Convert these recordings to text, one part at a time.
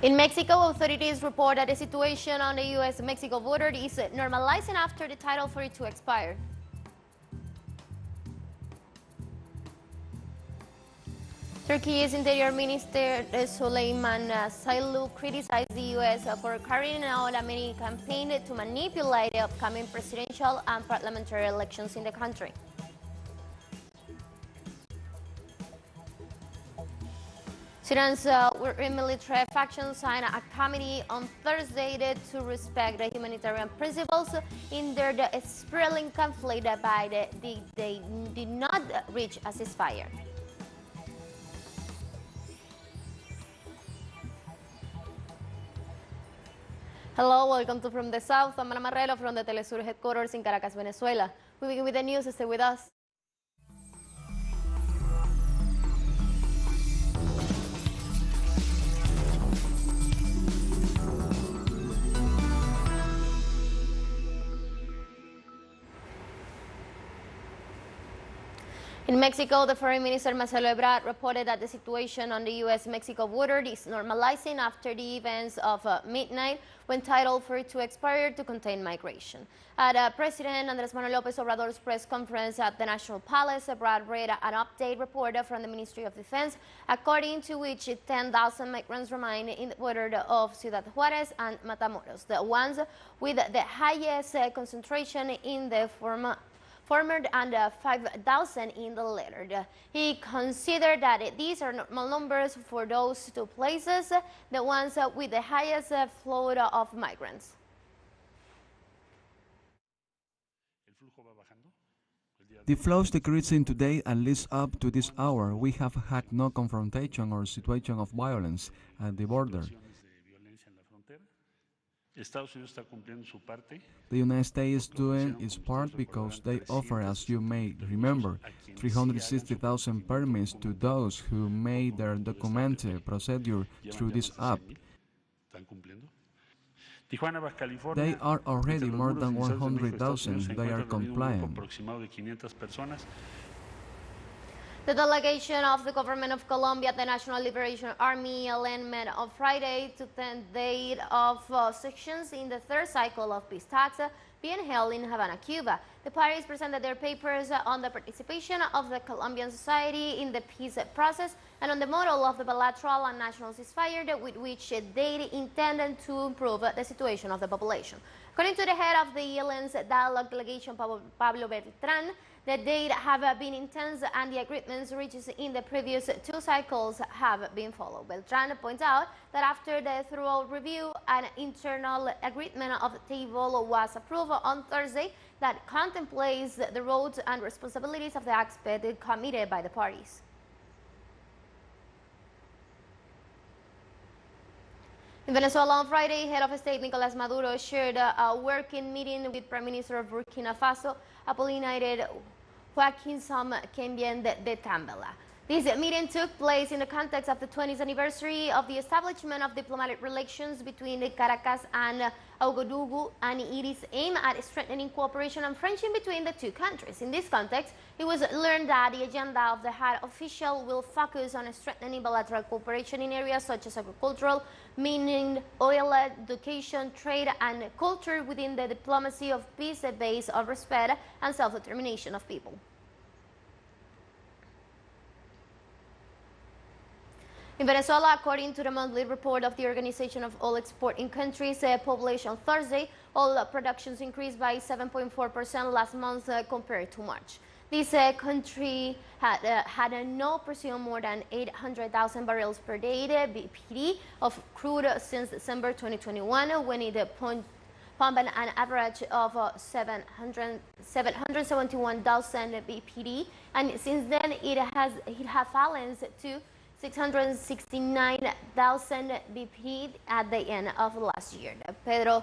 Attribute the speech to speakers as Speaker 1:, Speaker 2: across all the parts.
Speaker 1: In Mexico, authorities report that the situation on the U.S. Mexico border is normalizing after the Title 42 expired. Turkey's Interior Minister Süleyman Soylu criticized the U.S. for carrying out a mini campaign to manipulate the upcoming presidential and parliamentary elections in the country. Sudan's military faction signed a committee on Thursday to respect the humanitarian principles in their spiraling conflict, but they did not reach a ceasefire. Hello, welcome to From the South. I'm Ana Marrero from the teleSUR headquarters in Caracas, Venezuela. We begin with the news. Stay with us. In Mexico, the Foreign Minister Marcelo Ebrard reported that the situation on the U.S. Mexico border is normalizing after the events of midnight when Title 42 expired to contain migration. At President Andrés Manuel López Obrador's press conference at the National Palace, Ebrard read an update report from the Ministry of Defense, according to which 10,000 migrants remain in the border of Ciudad Juárez and Matamoros, the ones with the highest concentration in the former and 5,000 in the latter. He considered that these are normal numbers for those two places, the ones with the highest flow of migrants.
Speaker 2: The flow is decreasing today, at least up to this hour. We have had no confrontation or situation of violence at the border. The United States is doing its part because they offer, as you may remember, 360,000 permits to those who made their documented procedure through this app. They are already more than 100,000. They are compliant.
Speaker 1: The delegation of the government of Colombia, the National Liberation Army, ELN, met on Friday to 10 days of sessions in the third cycle of peace talks being held in Havana, Cuba. The parties presented their papers on the participation of the Colombian society in the peace process and on the model of the bilateral and national ceasefire with which they intended to improve the situation of the population. According to the head of the ELN's dialogue delegation, Pablo Beltran, the dates have been intense and the agreements reached in the previous two cycles have been followed. Beltran points out that after the thorough review, an internal agreement of the table was approved on Thursday that contemplates the roles and responsibilities of the aspect committed by the parties. In Venezuela on Friday, head of state Nicolás Maduro shared a working meeting with Prime Minister of Burkina Faso, Apolinaire Joaquín Som Kembien de Tambela. This meeting took place in the context of the 20th anniversary of the establishment of diplomatic relations between Caracas and Ouagadougou, and it is aimed at strengthening cooperation and friendship between the two countries. In this context, it was learned that the agenda of the high official will focus on strengthening bilateral cooperation in areas such as agricultural, mining, oil, education, trade, and culture within the diplomacy of peace based on respect and self-determination of people. In Venezuela, according to the monthly report of the Organization of Oil Exporting Countries published on Thursday, oil productions increased by 7.4% last month compared to March. This country had now consumed more than 800,000 barrels per day (BPD) of crude since December 2021, when it pumped an average of 771,000 BPD, and since then it has fallen to 669,000 BP at the end of last year. Pedro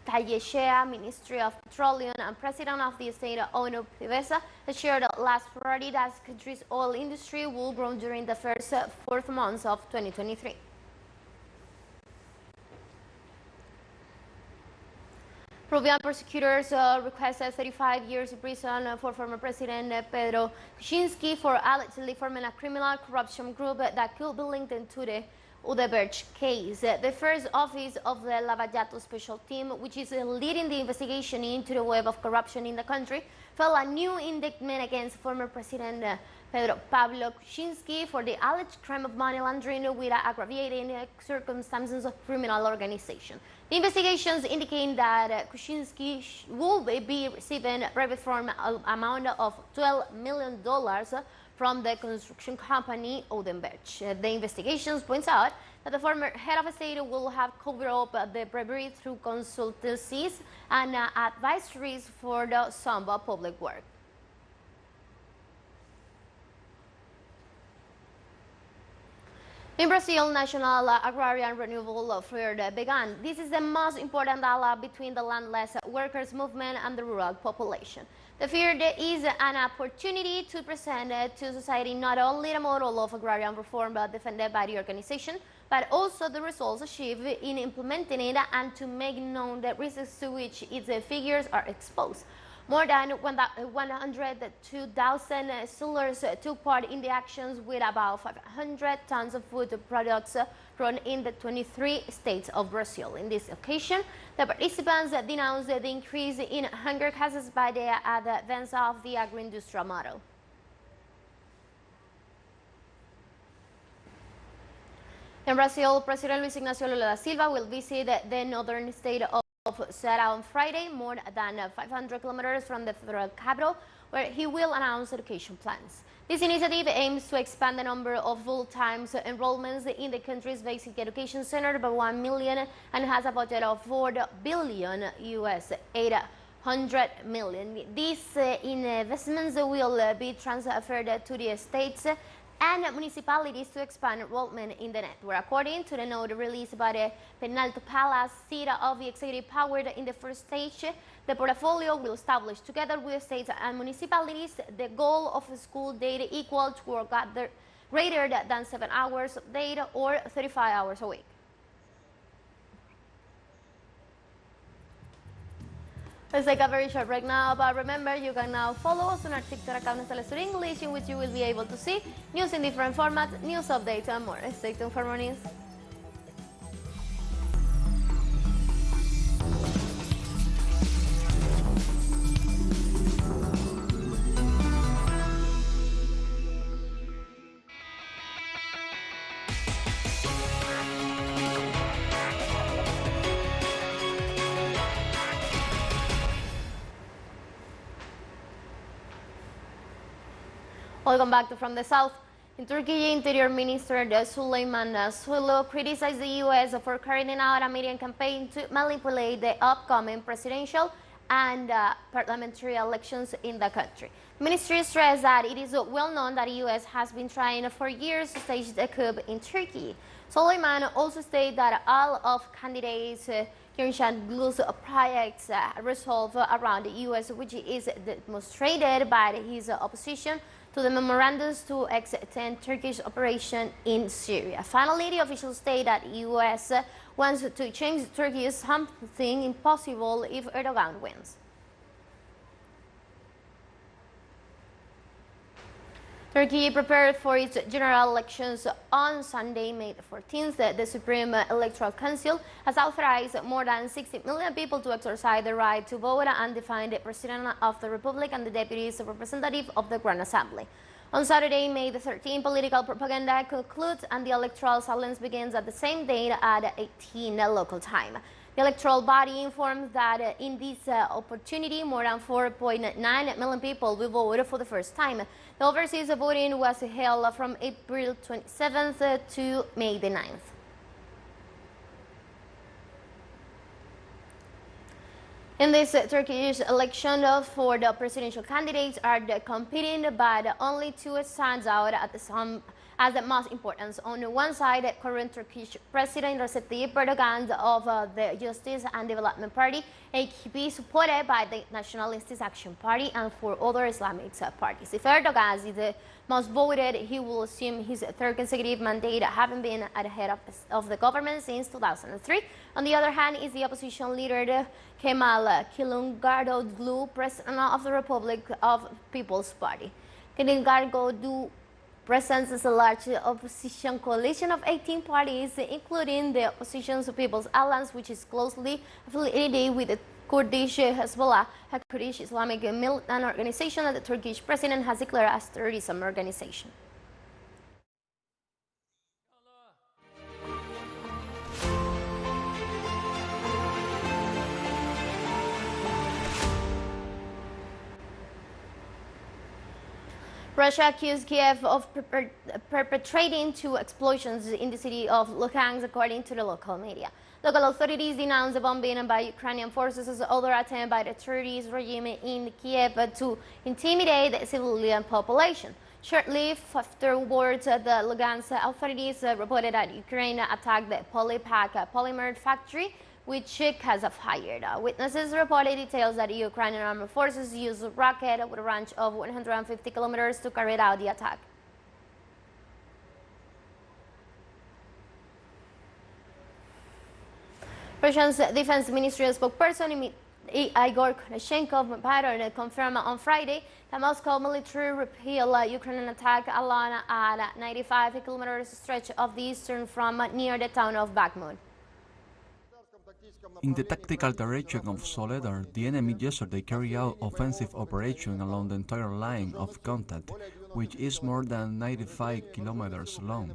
Speaker 1: Tallechea, Ministry of Petroleum and President of the state-owned PDVSA, shared last Friday that the country's oil industry will grow during the first 4 months of 2023. Peruvian prosecutors requested 35 years in prison for former President Pedro Kuczynski for allegedly forming a criminal corruption group that could be linked to the Odebrecht case. The first office of the Lavallato Special Team, which is leading the investigation into the web of corruption in the country, filed a new indictment against former President Pedro Pablo Kuczynski for the alleged crime of money laundering with aggravating circumstances of criminal organization. The investigations indicate that Kuczynski will be receiving a reform amount of $12 million from the construction company Odebrecht. The investigations points out that the former head of state will have covered up the bribery through consultancies and advisories for the Samba public work. In Brazil, national agrarian renewal fair began. This is the most important dialogue between the landless workers movement and the rural population. The fair is an opportunity to present to society not only the model of agrarian reform defended by the organization, but also the results achieved in implementing it and to make known the risks to which its figures are exposed. More than 102,000 sellers took part in the actions with about 500 tons of food products grown in the 23 states of Brazil. In this occasion, the participants denounced the increase in hunger caused by the advance of the agro-industrial model. In Brazil, President Luis Ignacio Lula da Silva will visit the northern state of Ceará on Friday, more than 500 kilometers from the federal capital, where he will announce education plans. This initiative aims to expand the number of full-time enrollments in the country's basic education center by 1 million and has a budget of $4 billion, US 800 million. These investments will be transferred to the states and municipalities to expand enrollment in the network. According to the note released by the Penalto Palace, seat of the executive power in the first stage, the portfolio will establish, together with states and municipalities, the goal of a school day equal to or greater than 7 hours a day or 35 hours a week. Let's take a very short break now, but remember you can now follow us on our TikTok account teleSUR English, in which you will be able to see news in different formats, news updates and more. Stay tuned for more news. Welcome back to From the South. In Türkiye Interior Minister Süleyman Soylu criticized the U.S. for carrying out a media campaign to manipulate the upcoming presidential and parliamentary elections in the country. The ministry stressed that it is well known that the U.S. has been trying for years to stage a coup in Turkey. Süleyman also stated that all of candidates Glu's projects resolve around the U.S., which is demonstrated by his opposition to the memorandums to extend Turkish operation in Syria. Finally, the officials state that the U.S. wants to change Turkey is something impossible if Erdogan wins. Turkey prepared for its general elections on Sunday, May 14th. The Supreme Electoral Council has authorized more than 60 million people to exercise the right to vote and define the President of the Republic and the deputies representative of the Grand Assembly. On Saturday, May 13th, political propaganda concludes and the electoral silence begins at the same date at 18 local time. The electoral body informed that in this opportunity, more than 4.9 million people will vote for the first time. The overseas voting was held from April 27th to May 9th. In this Turkish election, for the presidential candidates are competing, but only two stands out as the most important. On one side, the current Turkish President Recep Tayyip Erdogan of the Justice and Development Party, AKP, supported by the Nationalist Action Party and four other Islamic parties. If Erdogan is the most voted, he will assume his third consecutive mandate, having been at the head of the government since 2003. On the other hand, is the opposition leader Kemal Kılıçdaroğlu, president of the Republic of People's Party. Kılıçdaroğlu presents a large opposition coalition of 18 parties, including the Opposition to People's Alliance, which is closely affiliated with the Kurdish Hezbollah, a Kurdish Islamic militant organization that the Turkish president has declared as a terrorism organization. Russia accused Kiev of perpetrating two explosions in the city of Luhansk, according to the local media. Local authorities denounced the bombing by Ukrainian forces as another attempt by the terrorist regime in Kiev to intimidate the civilian population. Shortly afterwards, the Lugansk authorities reported that Ukraine attacked the Polypack polymer factory, which has fired. Witnesses reported details that Ukrainian armed forces used a rocket with a range of 150 kilometers to carry out the attack. Russia's defense ministry spokesperson Igor Konashenkov confirmed on Friday that Moscow military repelled Ukrainian attack along a 95 kilometers stretch of the eastern front near the town of Bakhmut.
Speaker 2: In the tactical direction of Soledar, the enemy yesterday carried out offensive operation along the entire line of contact, which is more than 95 kilometers long.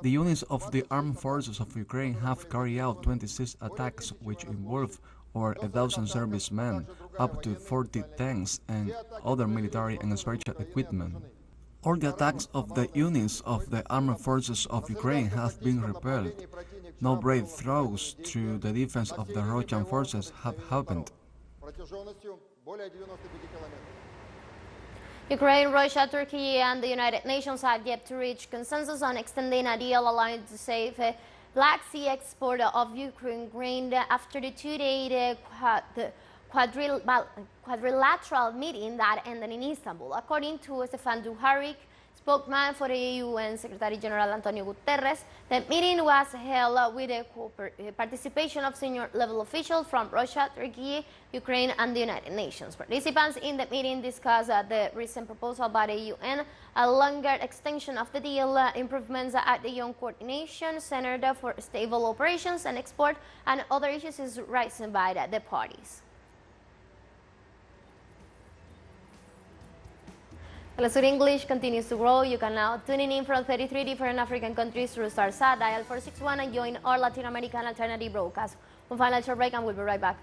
Speaker 2: The units of the armed forces of Ukraine have carried out 26 attacks, which involve over 1,000 servicemen, up to 40 tanks and other military and special equipment. All the attacks of the units of the armed forces of Ukraine have been repelled. No breakthroughs through the defense of the Russian forces have happened.
Speaker 1: Ukraine, Russia, Turkey, and the United Nations have yet to reach consensus on extending a deal allowing to save Black Sea export of Ukraine grain after the two-day quadrilateral meeting that ended in Istanbul. According to Stefan Dujarric, spokesman for the UN Secretary General Antonio Guterres, the meeting was held with the participation of senior-level officials from Russia, Turkey, Ukraine, and the United Nations. Participants in the meeting discussed the recent proposal by the UN, a longer extension of the deal, improvements at the UN Coordination Center for Stable Operations and Export, and other issues raised by the parties. teleSUR English continues to grow. You can now tune in from 33 different African countries through StarSat, dial 461, and join our Latin American alternative broadcast. We'll find a short break and we'll be right back.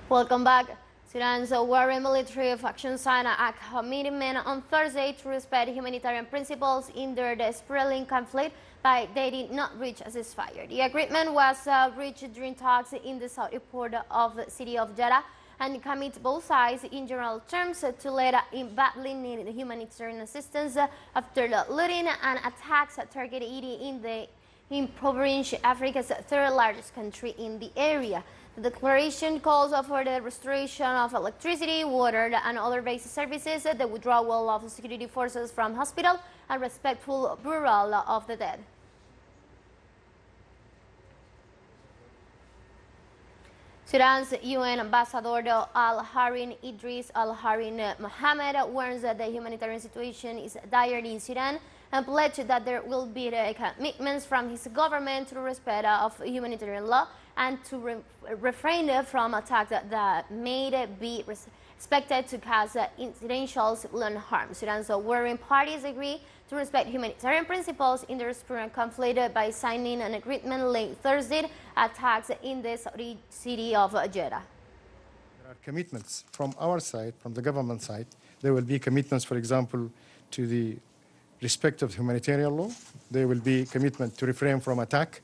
Speaker 1: Welcome back. Sudan's warring military faction signed a commitment on Thursday to respect humanitarian principles in their spiraling conflict, but they did not reach a ceasefire. The agreement was reached during talks in the southern port of the city of Jeddah and commits both sides in general terms to let in badly needed humanitarian assistance after the looting and attacks targeted in the impoverished Africa's third largest country in the area. The declaration calls for the restoration of electricity, water, and other basic services, the withdrawal of security forces from hospital, and respectful burial of the dead. Sudan's UN ambassador Al-Harin Idris Al-Harin Mohammed warns that the humanitarian situation is dire in Sudan and pledged that there will be commitments from his government to the respect of humanitarian law and to refrain from attacks that may be expected to cause incidental civilian harm. Sudan's warring parties agree to respect humanitarian principles in the current conflict by signing an agreement late Thursday attacks in the Saudi city of Jeddah.
Speaker 3: There are commitments from our side, from the government side. There will be commitments, for example, to the respect of humanitarian law. There will be commitment to refrain from attack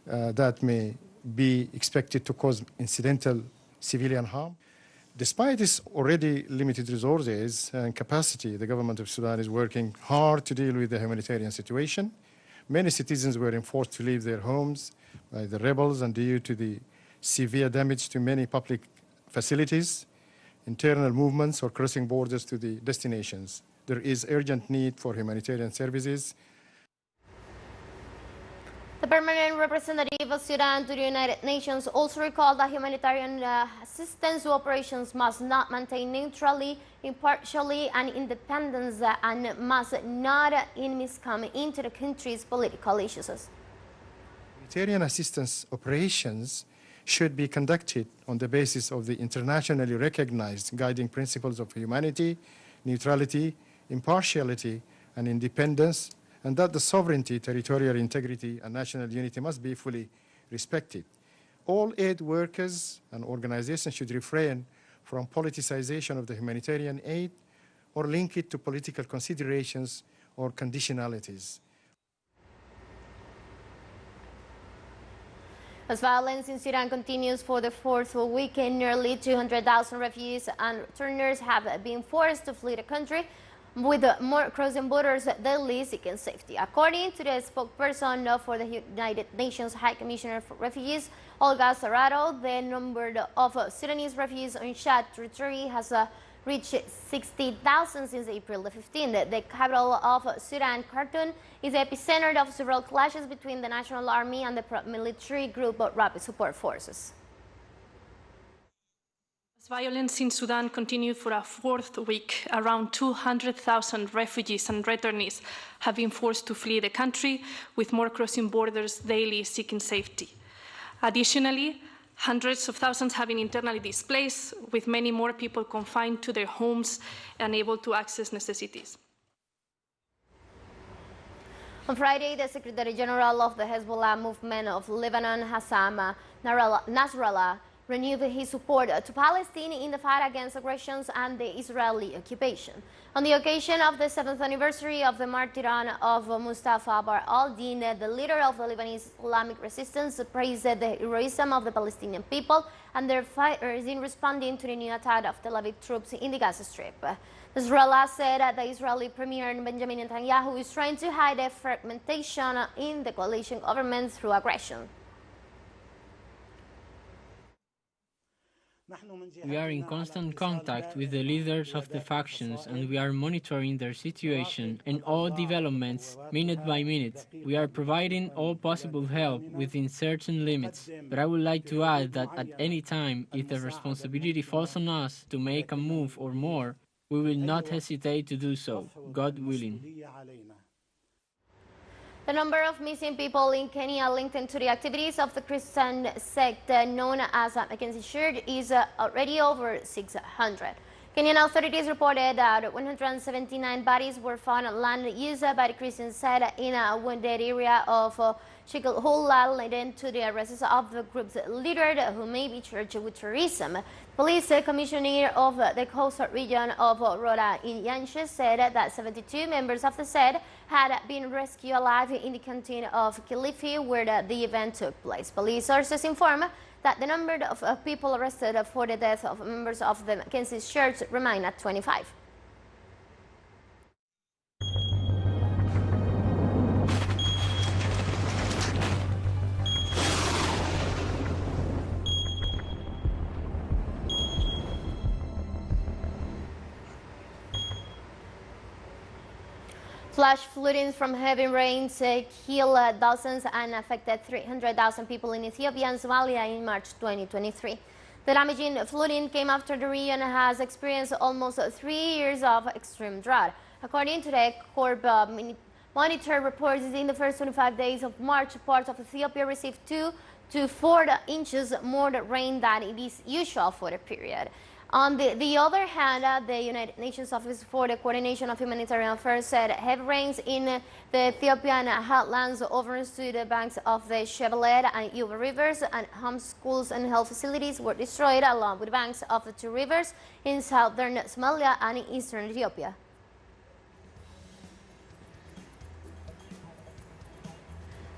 Speaker 3: that may be expected to cause incidental civilian harm. Despite its already limited resources and capacity, the government of Sudan is working hard to deal with the humanitarian situation. Many citizens were enforced to leave their homes by the rebels and due to the severe damage to many public facilities, internal movements, or crossing borders to the destinations. There is urgent need for humanitarian services.
Speaker 1: The permanent representative of Sudan to the United Nations also recalled that humanitarian assistance operations must not maintain neutrality, impartiality, and independence, and must not come into the country's political issues.
Speaker 3: Humanitarian assistance operations should be conducted on the basis of the internationally recognized guiding principles of humanity, neutrality, impartiality, and independence, and that the sovereignty, territorial integrity, and national unity must be fully respected. All aid workers and organizations should refrain from politicization of the humanitarian aid or link it to political considerations or conditionalities.
Speaker 1: As violence in Sudan continues for the fourth weekend, nearly 200,000 refugees and returners have been forced to flee the country, with more crossing borders daily seeking safety. According to the spokesperson for the United Nations High Commissioner for Refugees, Olga Sarado, the number of Sudanese refugees on Chad territory has reached 60,000 since April the 15th. The capital of Sudan, Khartoum, is the epicenter of several clashes between the National Army and the military group Rapid Support Forces.
Speaker 4: As violence in Sudan continued for a fourth week, around 200,000 refugees and returnees have been forced to flee the country, with more crossing borders daily seeking safety. Additionally, hundreds of thousands have been internally displaced, with many more people confined to their homes and unable to access necessities.
Speaker 1: On Friday, the Secretary General of the Hezbollah movement of Lebanon, Hassan Nasrallah, renewed his support to Palestine in the fight against aggressions and the Israeli occupation. On the occasion of the 7th anniversary of the martyrdom of Mustafa Bar al-Din, the leader of the Lebanese Islamic resistance praised the heroism of the Palestinian people and their fighters in responding to the new attack of Tel Aviv troops in the Gaza Strip. Nasrallah said that the Israeli Premier Benjamin Netanyahu is trying to hide the fragmentation in the coalition government through aggression.
Speaker 5: We are in constant contact with the leaders of the factions, and we are monitoring their situation and all developments minute by minute. We are providing all possible help within certain limits. But I would like to add that at any time, if the responsibility falls on us to make a move or more, we will not hesitate to do so, God willing.
Speaker 1: The number of missing people in Kenya linked to the activities of the Christian sect known as Mackenzie Church is already over 600. Kenyan authorities reported that 179 bodies were found on land used by the Christian sect in a wounded area of Chikulhula, leading to the arrests of the group's leader, who may be charged with terrorism. Police Commissioner of the coastal region of Roda in Yanshe said that 72 members of the sect had been rescued alive in the canteen of Kilifi, where the event took place. Police sources inform that the number of people arrested for the death of members of the Mackenzie Church remain at 25. Flash flooding from heavy rains killed dozens and affected 300,000 people in Ethiopia and Somalia in March 2023. The damaging flooding came after the region has experienced almost 3 years of extreme drought. According to the Corp Monitor reports, in the first 25 days of March, parts of Ethiopia received 2 to 4 inches more rain than it is usual for the period. On the other hand, the United Nations Office for the Coordination of Humanitarian Affairs said heavy rains in the Ethiopian heartlands overstood the banks of the Shebelet and Yuba rivers, and homes, schools, and health facilities were destroyed along with the banks of the 2 rivers in southern Somalia and in eastern Ethiopia.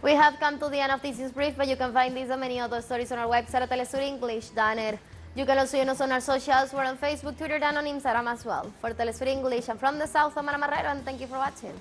Speaker 1: We have come to the end of this brief, but you can find these and many other stories on our website at telesurenglish.net. You can also join us on our socials. We're on Facebook, Twitter, and on Instagram as well. For teleSUR English, I'm from the south, I'm Ana Marrero, and thank you for watching.